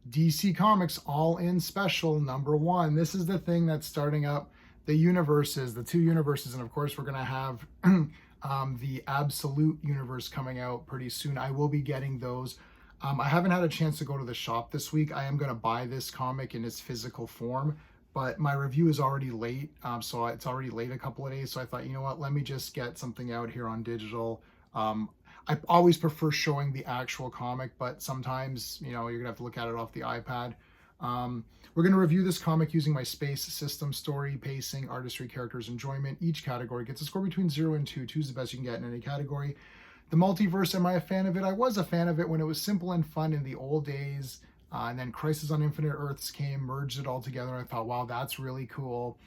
DC Comics All In Special #1. This is the thing that's starting up the universes, the two universes, and of course we're gonna have the Absolute universe coming out pretty soon. I will be getting those. I haven't had a chance to go to the shop this week. I am gonna buy this comic in its physical form, but my review is already late, so it's already late a couple of days. So I thought, you know what, let me just get something out here on digital. I always prefer showing the actual comic, but sometimes, you know, you're gonna have to look at it off the iPad. We're gonna review this comic using my space system: story, pacing, artistry, characters, enjoyment. Each category gets a score between 0 and 2. 2 is the best you can get in any category. The multiverse, am I a fan of it? I was a fan of it when it was simple and fun in the old days. And then Crisis on Infinite Earths came, merged it all together. And I thought, wow, that's really cool.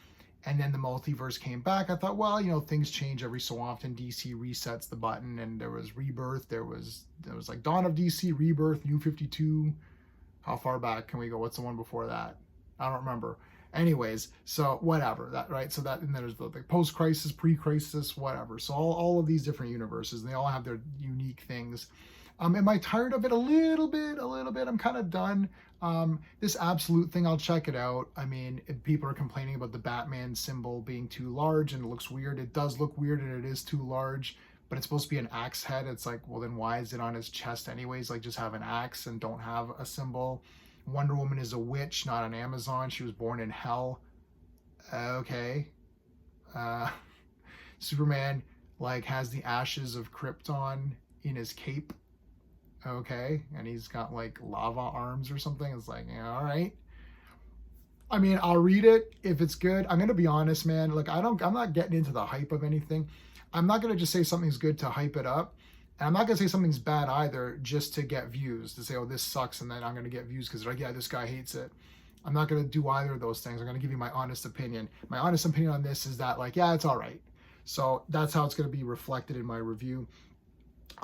And then the multiverse came back. I thought, well, you know, things change every so often. DC resets the button, and there was Rebirth. There was like Dawn of DC, Rebirth, New 52. How far back can we go? What's the one before that? I don't remember. Anyways, so whatever, that, right? So that, and then there's the post-crisis, pre-crisis, whatever. So all of these different universes, and they all have their unique things. Am I tired of it? A little bit. I'm kind of done. This Absolute thing, I'll check it out. I mean, people are complaining about the Batman symbol being too large and it looks weird. It does look weird and it is too large, but it's supposed to be an axe head. It's like, well, then why is it on his chest anyways? Like, just have an axe and don't have a symbol. Wonder Woman is a witch, not an Amazon. She was born in hell. Okay. Superman, like, has the ashes of Krypton in his cape. Okay, and he's got like lava arms or something. It's like, yeah, all right. I mean, I'll read it if it's good. I'm gonna be honest, man. Like, I'm not getting into the hype of anything. I'm not gonna just say something's good to hype it up, and I'm not gonna say something's bad either just to get views, to say, oh, this sucks, and then I'm gonna get views because like, yeah, this guy hates it. I'm not gonna do either of those things. I'm gonna give you my honest opinion. My honest opinion on this is that, like, yeah, it's all right. So that's how it's gonna be reflected in my review.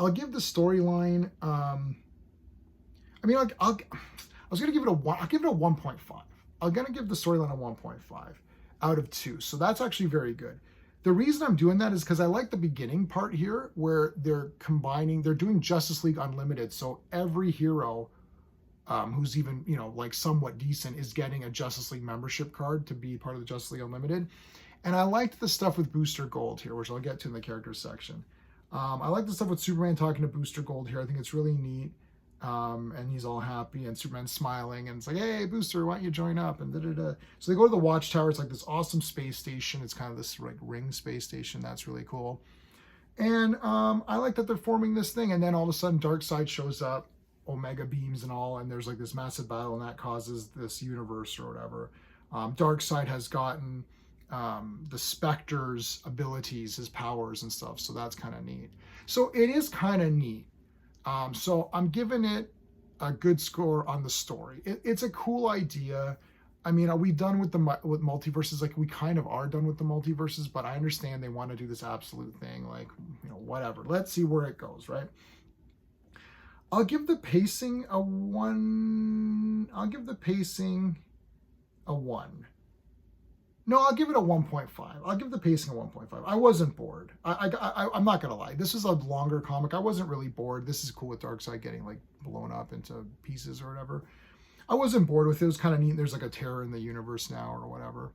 I'll give the storyline. I mean, I was gonna give it a 1. I'll give it a 1.5. I'm gonna give the storyline a 1.5 out of 2. So that's actually very good. The reason I'm doing that is because I like the beginning part here where they're doing Justice League Unlimited. So every hero who's even, you know, like somewhat decent is getting a Justice League membership card to be part of the Justice League Unlimited. And I liked the stuff with Booster Gold here, which I'll get to in the characters section. I like the stuff with Superman talking to Booster Gold here. I think it's really neat. And he's all happy, and Superman's smiling, and it's like, hey, Booster, why don't you join up? And da-da-da. So they go to the Watchtower. It's like this awesome space station. It's kind of this like ring space station. That's really cool. And I like that they're forming this thing. And then all of a sudden, Darkseid shows up, Omega beams and all, and there's like this massive battle, and that causes this universe or whatever. Darkseid has gotten the Spectre's abilities, his powers and stuff. So that's kind of neat. So it is kind of neat. So I'm giving it a good score on the story. It's a cool idea. I mean, are we done with with multiverses? Like, we kind of are done with the multiverses, but I understand they want to do this Absolute thing. Like, you know, whatever. Let's see where it goes, right? I'll give the pacing a 1. I'll give the pacing a 1. No, I'll give it a 1.5. I'll give the pacing a 1.5. I wasn't bored. I'm not going to lie. This is a longer comic. I wasn't really bored. This is cool with Darkseid getting like blown up into pieces or whatever. I wasn't bored with it. It was kind of neat. There's like a terror in the universe now or whatever.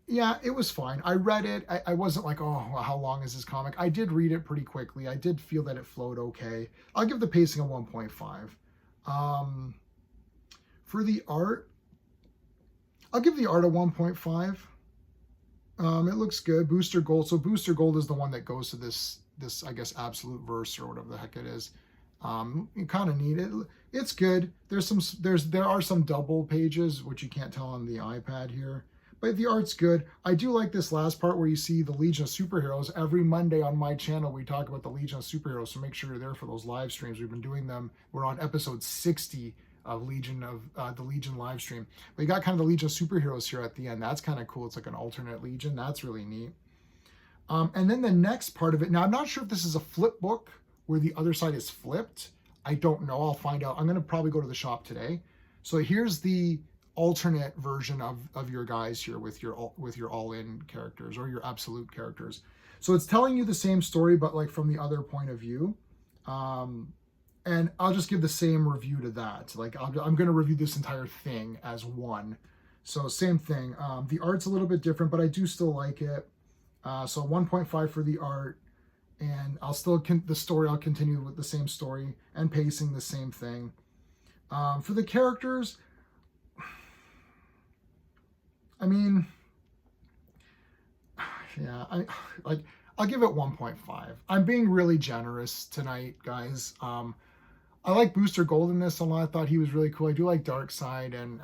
Yeah, it was fine. I read it. I wasn't like, oh, how long is this comic? I did read it pretty quickly. I did feel that it flowed okay. I'll give the pacing a 1.5. For the art, I'll give the art a 1.5. It looks good. Booster Gold. So Booster Gold is the one that goes to this I guess, Absolute verse or whatever the heck it is. You kind of need it. It's good. There are some double pages, which you can't tell on the iPad here. But the art's good. I do like this last part where you see the Legion of Superheroes. Every Monday on my channel, we talk about the Legion of Superheroes. So make sure you're there for those live streams. We've been doing them. We're on episode 60 of the Legion live stream. But you got kind of the Legion of Superheroes here at the end. That's kind of cool. It's like an alternate Legion. That's really neat. And then the next part of it. Now, I'm not sure if this is a flip book where the other side is flipped. I don't know. I'll find out. I'm going to probably go to the shop today. So here's the alternate version of your guys here with your all-in characters or your Absolute characters. So it's telling you the same story, but like from the other point of view. And I'll just give the same review to that. Like I'm going to review this entire thing as one. So same thing. The art's a little bit different, but I do still like it. So 1.5 for the art, and I'll still the story. I'll continue with the same story and pacing the same thing. For the characters, I mean, yeah, I'll give it 1.5. I'm being really generous tonight, guys. I like Booster Gold in this a lot. I thought he was really cool. I do like Darkseid, and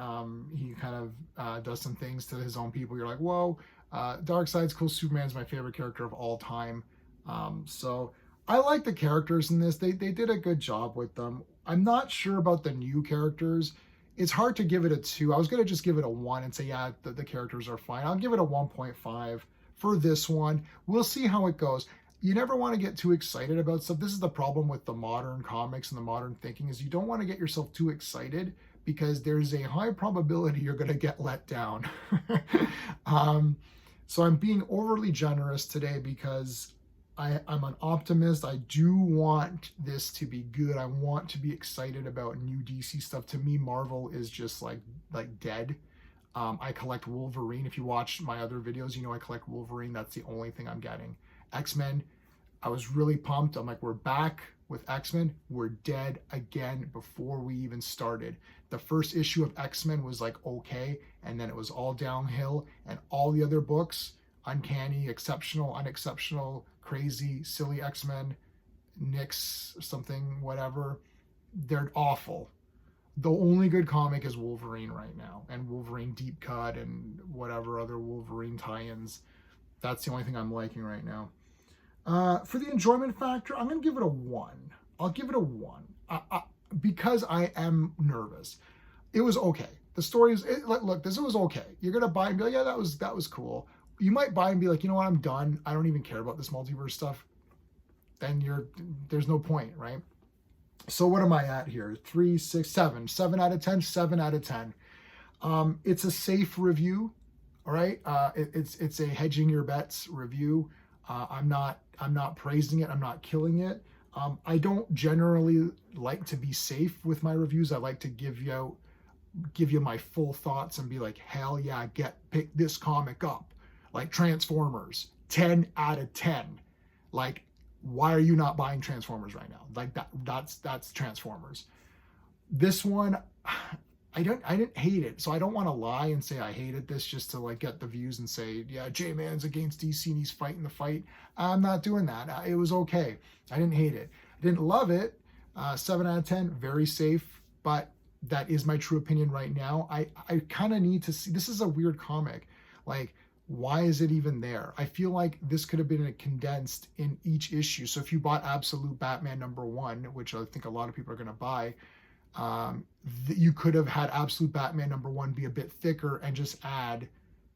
he kind of does some things to his own people. You're like, whoa. Darkseid's cool. Superman's my favorite character of all time. So I like the characters in this. They did a good job with them. I'm not sure about the new characters. It's hard to give it a 2. I was going to just give it a 1 and say, yeah, the characters are fine. I'll give it a 1.5 for this one. We'll see how it goes. You never want to get too excited about stuff. This is the problem with the modern comics and the modern thinking, is you don't want to get yourself too excited, because there's a high probability you're going to get let down. So I'm being overly generous today because I'm an optimist. I do want this to be good. I want to be excited about new DC stuff. To me, Marvel is just like dead. I collect Wolverine. If you watch my other videos, you know I collect Wolverine. That's the only thing I'm getting. X-Men, I was really pumped. I'm like, we're back with X-Men. We're dead again before we even started. The first issue of X-Men was like okay, and then it was all downhill, and all the other books, Uncanny, Exceptional, Unexceptional, Crazy, Silly X-Men, Nix, something, whatever, they're awful. The only good comic is Wolverine right now, and Wolverine Deep Cut and whatever other Wolverine tie-ins. That's the only thing I'm liking right now. For the enjoyment factor, I'm going to give it a 1. I'll give it a 1 because I am nervous. It was okay. The story is, look, this was okay. You're going to buy and be like, yeah, that was cool. You might buy and be like, you know what, I'm done. I don't even care about this multiverse stuff. Then there's no point, right? So what am I at here? 3, 6, 7. 7 out of 10, 7 out of 10. It's a safe review. All right. It's a hedging your bets review. I'm not praising it. I'm not killing it. I don't generally like to be safe with my reviews. I like to give you my full thoughts and be like, hell yeah, pick this comic up. Like Transformers, 10 out of 10. Like, why are you not buying Transformers right now? Like that's Transformers. This one, I didn't hate it, so I don't want to lie and say I hated this just to like get the views and say, yeah, J-Man's against DC and he's fighting the fight. I'm not doing that. It was okay. I didn't hate it. I didn't love it. 7 out of 10, very safe, but that is my true opinion right now. I kind of need to see, this is a weird comic. Like, why is it even there? I feel like this could have been condensed in each issue. So if you bought Absolute Batman #1, which I think a lot of people are going to buy, you could have had Absolute Batman #1 be a bit thicker and just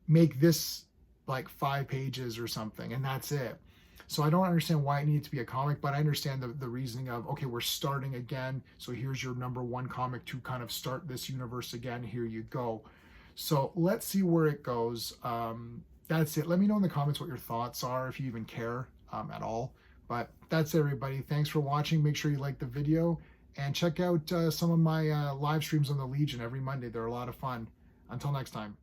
make this like 5 pages or something, and that's it. So I don't understand why it needed to be a comic, but I understand the reasoning of, okay, we're starting again, so here's your #1 comic to kind of start this universe again. Here you go. So let's see where it goes. That's it. Let me know in the comments what your thoughts are, if you even care at all. But that's it, everybody. Thanks for watching. Make sure you like the video. And check out some of my live streams on the Legion every Monday. They're a lot of fun. Until next time.